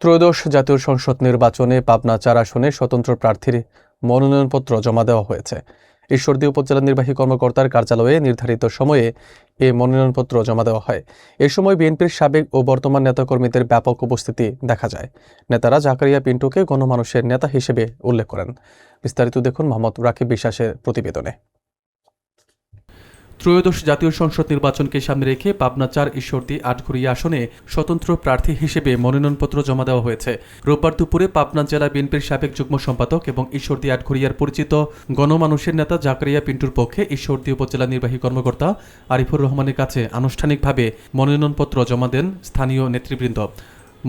ত্রয়োদশ জাতীয় সংসদ নির্বাচনে পাবনা ৪ আসনে স্বতন্ত্র প্রার্থীর মনোনয়নপত্র জমা দেওয়া হয়েছে। ঈশ্বরদী উপজেলা নির্বাহী কর্মকর্তার কার্যালয়ে নির্ধারিত সময়ে এ মনোনয়নপত্র জমা দেওয়া হয়। এ সময় বিএনপির সাবেক ও বর্তমান নেতাকর্মীদের ব্যাপক উপস্থিতি দেখা যায়। নেতারা জাকারিয়া পিন্টুকে গণমানুষের নেতা হিসেবে উল্লেখ করেন। বিস্তারিত দেখুন মোহাম্মদ রাকিব বিশ্বাসের প্রতিবেদনে। ত্রয়োদশ জাতীয় সংসদ নির্বাচনকে সামনে রেখে পাবনা ৪ ঈশ্বরদী আটঘরিয়া আসনে স্বতন্ত্র প্রার্থী হিসেবে মনোনয়নপত্র জমা দেওয়া হয়েছে। রোববার দুপুরে পাবনা জেলা বিএনপির সাবেক যুগ্ম সম্পাদক এবং ঈশ্বরদী আটঘরিয়ার পরিচিত গণমানুষের নেতা জাকারিয়া পিন্টুর পক্ষে ঈশ্বরদী উপজেলা নির্বাহী কর্মকর্তা আরিফুর রহমানের কাছে আনুষ্ঠানিকভাবে মনোনয়নপত্র জমা দেন স্থানীয় নেতৃবৃন্দ।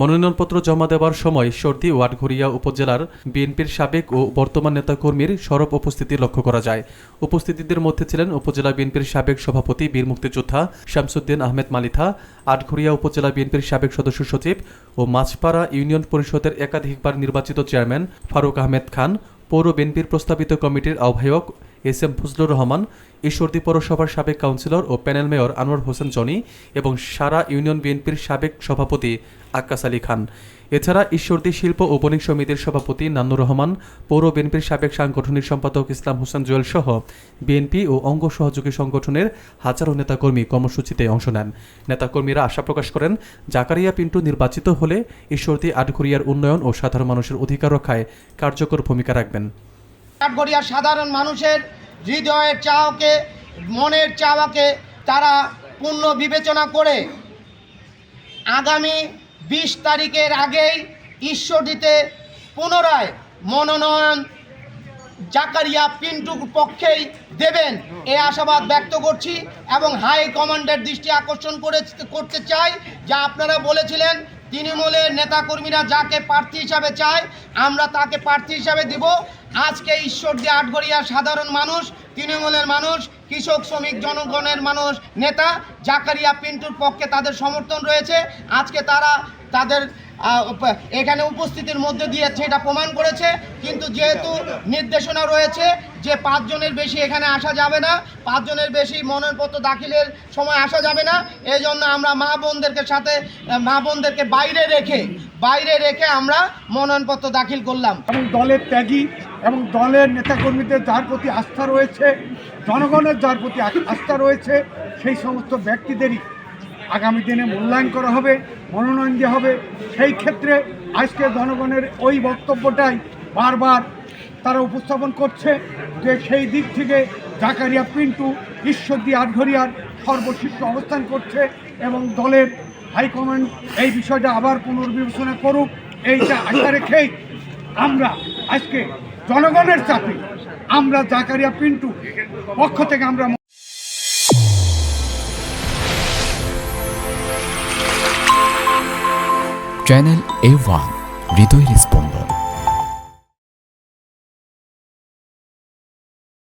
মনোনয়নপত্র জমা দেওয়ার সময় ঈশ্বরদী ও আটঘরিয়া উপজেলার বিএনপির সাবেক ও বর্তমান নেতাকর্মীর সরব উপস্থিতি লক্ষ্য করা যায়। উপস্থিতিদের মধ্যে ছিলেন উপজেলা বিএনপির সাবেক সভাপতি বীর মুক্তিযোদ্ধা শামসুদ্দিন আহমেদ মালিথা, আটঘরিয়া উপজেলা বিএনপির সাবেক সদস্য সচিব ও মাছপাড়া ইউনিয়ন পরিষদের একাধিকবার নির্বাচিত চেয়ারম্যান ফারুক আহমেদ খান, পৌর বিএনপির প্রস্তাবিত কমিটির আহ্বায়ক এস.এম. ফজলুর রহমান, ঈশ্বরদী পৌরসভার সাবেক কাউন্সিলর ও প্যানেল মেয়র আনোয়ার হোসেন জনি এবং সারা ইউনিয়ন বিএনপির সাবেক সভাপতি আক্কাস আলী খান। এছাড়া ঈশ্বরদী শিল্প ও বণিক সমিতির সভাপতি নান্নুর রহমান, পৌর বিএনপির সাবেক সাংগঠনিক সম্পাদক ইসলাম হোসেন জুয়েল সহ বিএনপি ও অঙ্গ সহযোগী সংগঠনের হাজারো নেতাকর্মী কর্মসূচিতে অংশ নেন। নেতাকর্মীরা আশা প্রকাশ করেন, জাকারিয়া পিন্টু নির্বাচিত হলে ঈশ্বরদী আটঘরিয়ার উন্নয়ন ও সাধারণ মানুষের অধিকার রক্ষায় কার্যকর ভূমিকা রাখবেন। আটঘরিয়ার সাধারণ মানুষের হৃদয়ের চাওয়াকে, মনের চাওয়াকে তারা পূর্ণ বিবেচনা করে আগামী ২০ তারিখের আগেই ঈশ্বরদীতে পুনরায় মনোনয়ন জাকারিয়া পিন্টুর পক্ষেই দেবেন এই আশাবাদ ব্যক্ত করছি এবং হাই কমান্ডের দৃষ্টি আকর্ষণ করতে চাই। যা আপনারা বলেছিলেন তৃণমূলের নেতাকর্মীরা যাকে প্রার্থী হিসাবে চায় আমরা তাকে প্রার্থী হিসাবে দিব। আজকে ঈশ্বরদী আটঘরিয়ার সাধারণ মানুষ, তৃণমূলের মানুষ, কৃষক শ্রমিক জনগণের মানুষ নেতা জাকারিয়া পিন্টুর পক্ষে তাদের সমর্থন রয়েছে। আজকে তারা তাদের এখানে উপস্থিতির মধ্যে দিয়ে সেটা প্রমাণ করেছে। কিন্তু যেহেতু নির্দেশনা রয়েছে যে ৫ জনের বেশি এখানে আসা যাবে না, ৫ জনের বেশি মনোনয়নপত্র দাখিলের সময় আসা যাবে না, এই জন্য আমরা মা বোনদেরকে বাইরে রেখে আমরা মনোনয়নপত্র দাখিল করলাম। এবং দলের ত্যাগী এবং দলের নেতাকর্মীদের যার প্রতি আস্থা রয়েছে, জনগণের যার প্রতি আস্থা রয়েছে, সেই সমস্ত ব্যক্তিদেরই আগামী দিনে মূল্যায়ন করা হবে, মনোনয়ন দেওয়া হবে। সেই ক্ষেত্রে আজকে জনগণের ওই বক্তব্যটাই বারবার তারা উপস্থাপন করছে যে সেই দিক থেকে জাকারিয়া পিন্টু ঈশ্বরদী আটঘরিয়ার সর্বশীর্ষ অবস্থান করছে এবং দলের হাইকমান্ড এই বিষয়টা আবার পুনর্বিবেচনা করুক, এইটা আশা রেখেই আমরা আজকে জনগণের চাপে আমরা জাকারিয়া পিন্টু পক্ষ থেকে আমরা চ্যানেল A1 হৃদয় রেসপন্স।